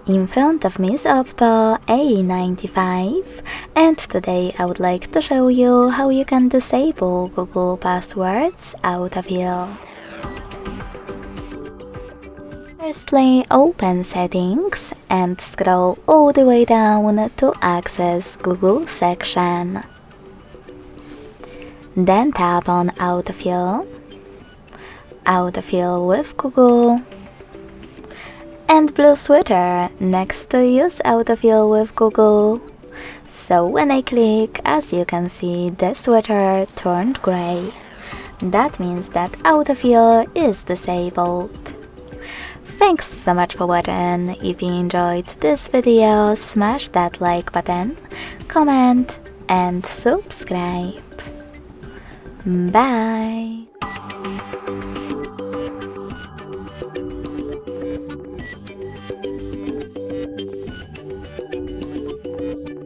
In front of me is Oppo A95, and today I would like to show you how you can disable Google Passwords autofill. Firstly, open Settings and scroll all the way down to access Google section. Then tap on Autofill, Autofill with Google, and blue sweater next to Use Autofill with Google. So when I click, as you can see, the sweater turned gray. That means that autofill is disabled. Thanks so much for watching. If you enjoyed this video, smash that like button, comment and subscribe. Bye!